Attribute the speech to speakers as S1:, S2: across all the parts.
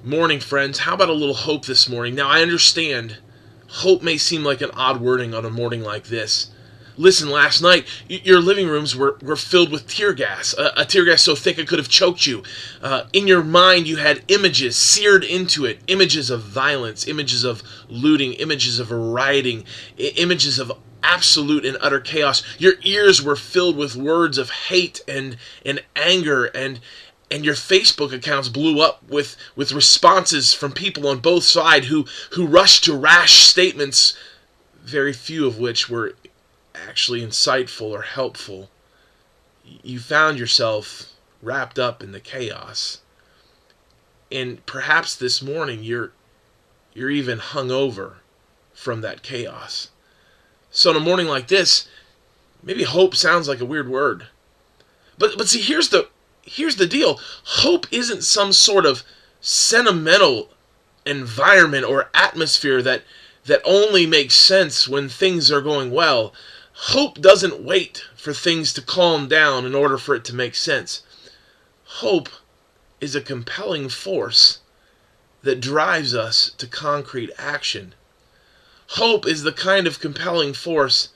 S1: Morning, friends. How about a little hope this morning? Now, I understand hope may seem like an odd wording on a morning like this. Listen, last night, your living rooms were filled with tear gas, a tear gas so thick it could have choked you. In your mind, you had images seared into it, images of violence, images of looting, images of rioting, images of absolute and utter chaos. Your ears were filled with words of hate and anger, and your Facebook accounts blew up with responses from people on both sides who rushed to rash statements, very few of which were actually insightful or helpful. You found yourself wrapped up in the chaos. And perhaps this morning you're even hungover from that chaos. So in a morning like this, maybe hope sounds like a weird word. But see, here's the deal. Hope isn't some sort of sentimental environment or atmosphere that only makes sense when things are going well. Hope doesn't wait for things to calm down in order for it to make sense. Hope is a compelling force that drives us to concrete action. Hope is the kind of compelling force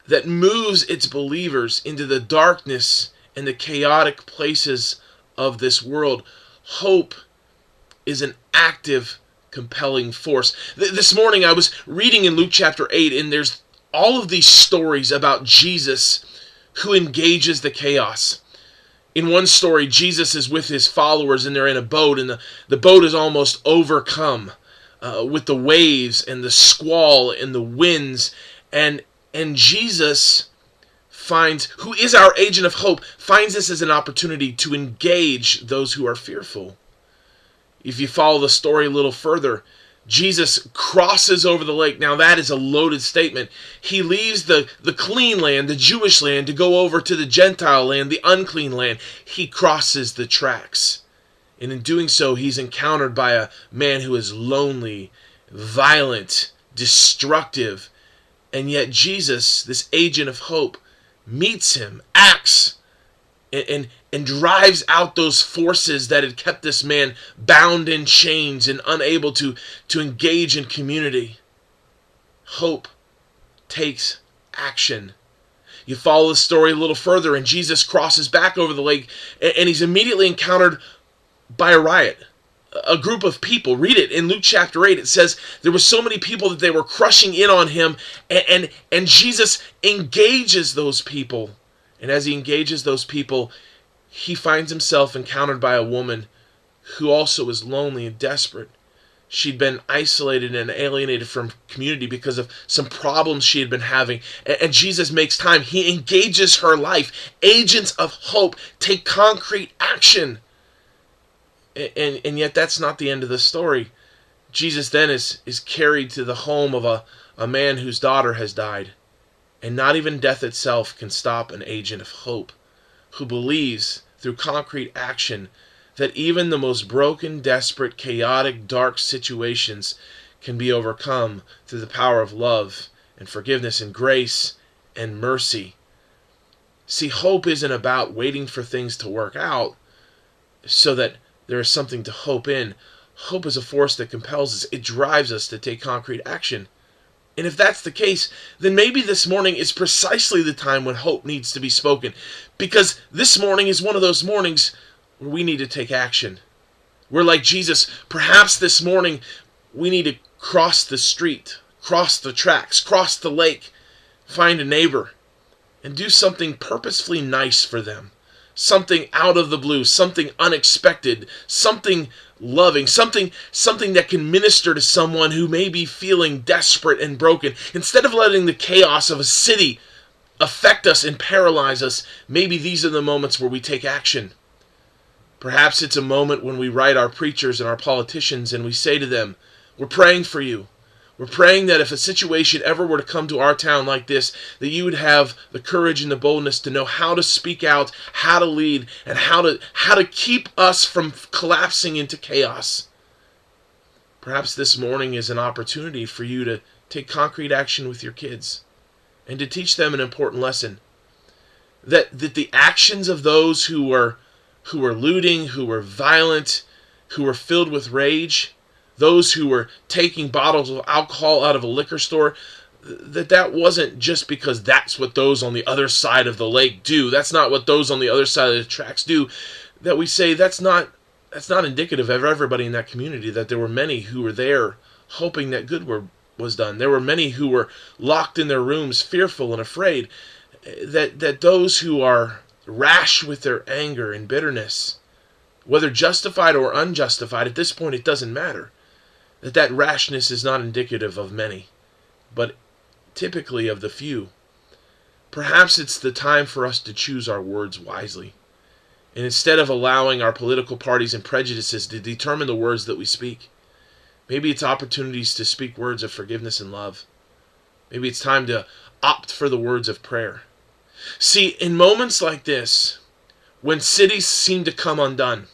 S1: that moves its believers into the darkness and the chaotic places of this world. Hope is an active, compelling force. This morning I was reading in Luke chapter 8, and there's all of these stories about Jesus who engages the chaos. In one story, Jesus is with his followers, and they're in a boat, and the boat is almost overcome with the waves and the squall and the winds, and Jesus finds, who is our agent of hope, finds this as an opportunity to engage those who are fearful. If you follow the story a little further, Jesus crosses over the lake. Now that is a loaded statement. He leaves the clean land, the Jewish land, to go over to the Gentile land, the unclean land. He crosses the tracks. And in doing so, he's encountered by a man who is lonely, violent, destructive. And yet Jesus, this agent of hope, meets him, acts, and drives out those forces that had kept this man bound in chains and unable to engage in community. Hope takes action. You follow the story a little further, and Jesus crosses back over the lake, and he's immediately encountered by a riot. A group of people. Read it in Luke chapter 8. It says there were so many people that they were crushing in on him, and Jesus engages those people. And as he engages those people, he finds himself encountered by a woman who also is lonely and desperate. She'd been isolated and alienated from community because of some problems she had been having. And Jesus makes time. He engages her life. Agents of hope take concrete action. And yet that's not the end of the story. Jesus then is carried to the home of a man whose daughter has died. And not even death itself can stop an agent of hope who believes through concrete action that even the most broken, desperate, chaotic, dark situations can be overcome through the power of love and forgiveness and grace and mercy. See, hope isn't about waiting for things to work out so that there is something to hope in. Hope is a force that compels us. It drives us to take concrete action. And if that's the case, then maybe this morning is precisely the time when hope needs to be spoken. Because this morning is one of those mornings where we need to take action. We're like Jesus. Perhaps this morning we need to cross the street, cross the tracks, cross the lake, find a neighbor, and do something purposefully nice for them. Something out of the blue, something unexpected, something loving, something that can minister to someone who may be feeling desperate and broken. Instead of letting the chaos of a city affect us and paralyze us, maybe these are the moments where we take action. Perhaps it's a moment when we write our preachers and our politicians and we say to them, "We're praying for you. We're praying that if a situation ever were to come to our town like this, that you would have the courage and the boldness to know how to speak out, how to lead, and how to keep us from collapsing into chaos." Perhaps this morning is an opportunity for you to take concrete action with your kids and to teach them an important lesson. That the actions of those who were looting, who were violent, who were filled with rage, those who were taking bottles of alcohol out of a liquor store, that wasn't just because that's what those on the other side of the lake do. That's not what those on the other side of the tracks do. That we say that's not indicative of everybody in that community, that there were many who were there hoping that good was done. There were many who were locked in their rooms fearful and afraid. That those who are rash with their anger and bitterness, whether justified or unjustified, at this point it doesn't matter. That rashness is not indicative of many, but typically of the few. Perhaps it's the time for us to choose our words wisely. And instead of allowing our political parties and prejudices to determine the words that we speak, maybe it's opportunities to speak words of forgiveness and love. Maybe it's time to opt for the words of prayer. See, in moments like this, when cities seem to come undone,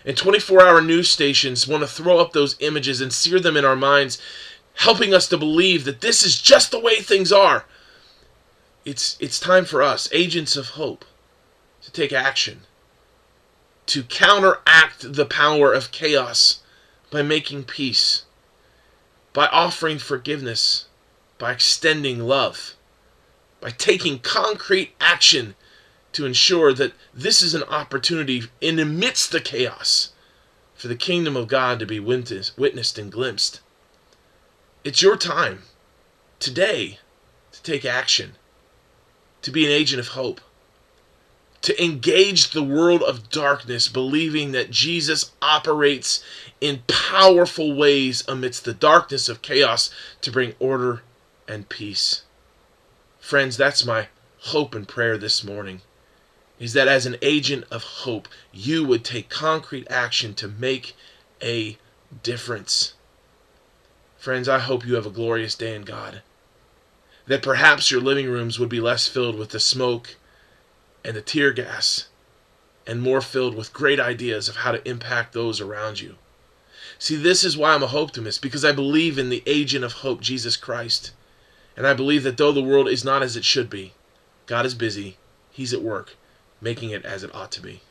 S1: and 24-hour news stations want to throw up those images and sear them in our minds, helping us to believe that this is just the way things are, it's time for us, agents of hope, to take action, to counteract the power of chaos by making peace, by offering forgiveness, by extending love, by taking concrete action to ensure that this is an opportunity in amidst the chaos for the kingdom of God to be witnessed and glimpsed. It's your time today to take action, to be an agent of hope, to engage the world of darkness, believing that Jesus operates in powerful ways amidst the darkness of chaos to bring order and peace. Friends, that's my hope and prayer this morning, is that as an agent of hope, you would take concrete action to make a difference. Friends, I hope you have a glorious day in God, that perhaps your living rooms would be less filled with the smoke and the tear gas, and more filled with great ideas of how to impact those around you. See, this is why I'm a Hopetimist, because I believe in the agent of hope, Jesus Christ. And I believe that though the world is not as it should be, God is busy, He's at work, making it as it ought to be.